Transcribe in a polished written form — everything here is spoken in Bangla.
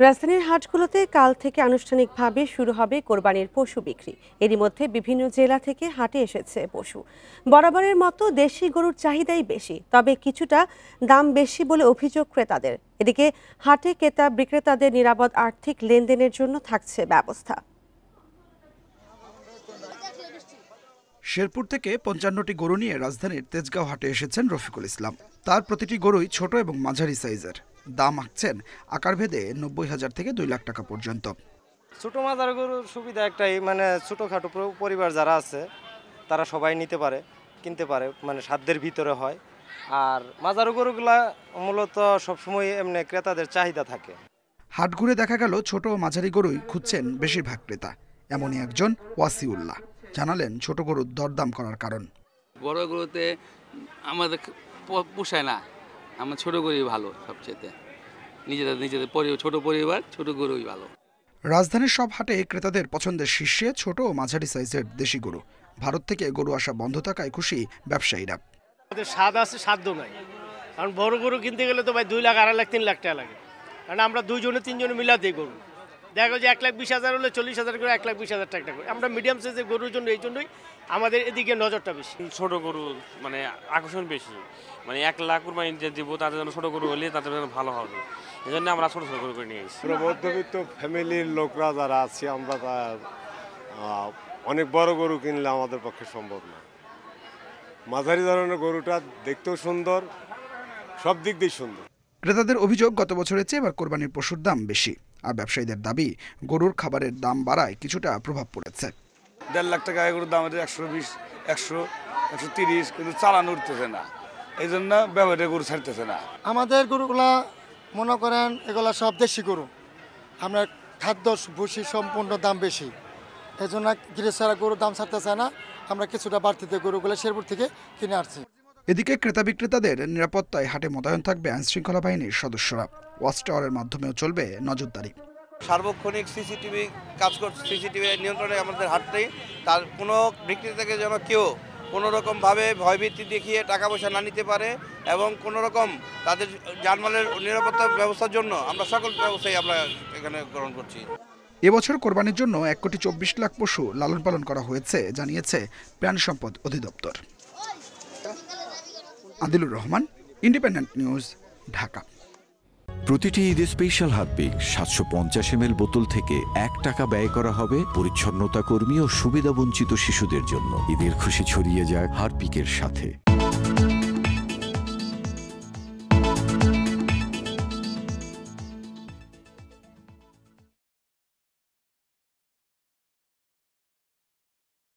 রাজধানীর হাটগুলোতে কাল থেকে আনুষ্ঠানিকভাবে শুরু হবে কোরবানির পশু বিক্রি। এরই মধ্যে বিভিন্ন জেলা থেকে হাটে এসেছে পশু। বরাবরের মতো দেশি গরুর চাহিদাই বেশি, তবে কিছুটা দাম বেশি বলে অভিযোগ ক্রেতাদের। এদিকে হাটে ক্রেতা বিক্রেতাদের নিরাপদ আর্থিক লেনদেনের জন্য থাকছে ব্যবস্থা। শেরপুর থেকে ৫৫টি গরু নিয়ে রাজধানীর তেজগাঁও হাটে এসেছেন রফিকুল ইসলাম। তার প্রতিটি গরুই ছোট এবং মাঝারি সাইজের। দাম আঁকছেন আকারভেদে ৯০,০০০ থেকে ২ লাখ টাকা পর্যন্ত। ছোট মাজার গরুর সুবিধা একটাই, ছোটখাটো পরিবার যারা আছে তারা সবাই নিতে পারে, কিনতে পারে, সাধ্যের ভিতরে হয়। আর মাজার গরুগুলা মূলত সবসময় এমনি ক্রেতাদের চাহিদা থাকে। হাট ঘুরে দেখা গেল ছোট ও মাঝারি গরুই খুঁজছেন বেশিরভাগ ক্রেতা। এমনই একজন ওয়াসিউল্লাহ জানালেন ছোট গরুর দরদাম করার কারণ। বড় গরুতে আমাদের পোষায় না, আমার ছোট গরুই ভালো। সবচেয়ে নিজেদের ছোট পরিবার, ছোট গরুই ভালো। রাজধানীর সব হাটে ক্রেতাদের পছন্দের শীর্ষে ছোট ও মাঝারি সাইজের দেশি গরু। ভারত থেকে গরু আসা বন্ধ থাকায় খুশি ব্যবসায়ীরা। স্বাদ আছে, সাধ্য নাই। কারণ বড় গরু কিনতে গেলে তো ভাই 2 লাখ, 2.5 লাখ, 3 লাখ টাকা লাগে। কারণ আমরা 2-3 মিলাতেই গরু দেখা যায় 1,20,000 হলে 40,000 করে, 1,20,000 টাকা করে। আমরা মিডিয়াম সাইজের গরুর জন্য এই জন্যই আমাদের এদিকে নজরটা বেশি। ছোট গরু আকর্ষণ বেশি, 1 লাখ কুরবানি যে দিব তাদের জন্য ছোট গরু হলে তাদের জন্য ভালো হবে। এই জন্য আমরা ছোট ছোট গরু করে নিয়ে এসেছি। মধ্যবিত্ত ফ্যামিলির লোকরা যারা আছি আমরা অনেক বড় গরু কিনলে আমাদের পক্ষে সম্ভব না। মাঝারি ধরনের গরুটা দেখতেও সুন্দর, সব দিক দিয়ে সুন্দর। ক্রেতাদের অভিযোগ গত বছরের চেয়ে এবার কোরবানির পশুর দাম বেশি। আর ব্যবসায়ীদের দাবি গরুর খাবারের দাম বাড়ায় কিছুটা প্রভাব পড়েছে। 1.5 লাখ টাকা গরুর দাম 120, 100, 130, কিন্তু চালান উঠতেছে না। এই জন্য ব্যবহারে গরু ছাড়তেছে না। আমাদের গরুগুলা মনে করেন এগুলা সব দেশি গরু, আমরা খাদ্য ভুসি সম্পূর্ণ দাম বেশি, এই জন্য গৃহসারা গরুর দাম ছাড়তেছে না। আমরা কিছুটা বাড়তিতে গরুগুলো শেরপুর থেকে কিনে আসছি। এদিকে ক্রেতা বিক্রেতাদের নিরাপত্তায় হাটে মোতায়েন থাকবে আইনশৃঙ্খলা বাহিনীর সদস্যরা। ওয়াচ টাওয়ারের মাধ্যমেও চলবে নজরদারি। সার্বক্ষণিক সিসিটিভি কাজ করছে, সিসিটিভি নিয়ন্ত্রণে আমাদের হাটটাই। তার কোনো বিক্রেতাকে যেন কেউ কোনো রকমভাবে ভয়ভীতি দেখিয়ে টাকা পয়সা না নিতে পারে এবং কোনো রকম তাদের জানমালের নিরাপত্তা ব্যবস্থার জন্য আমরা সকল ব্যবস্থাই আমরা এখানে গ্রহণ করছি। এবছর কোরবানির জন্য 1,24,00,000 পশু লালন পালন করা হয়েছে জানিয়েছে প্রাণী সম্পদ অধিদপ্তর। Adilur Rahman, independent news, Dhaka. প্রতিটি ঈদে স্পেশাল হারপিক 750 ml বোতল থেকে 1 টাকা ব্যয় করা হবে পরিচ্ছন্নতা কর্মী ও সুবিধাবঞ্চিত শিশুদের জন্য। ঈদের খুশি ছড়িয়ে যায় হারপিকের সাথে।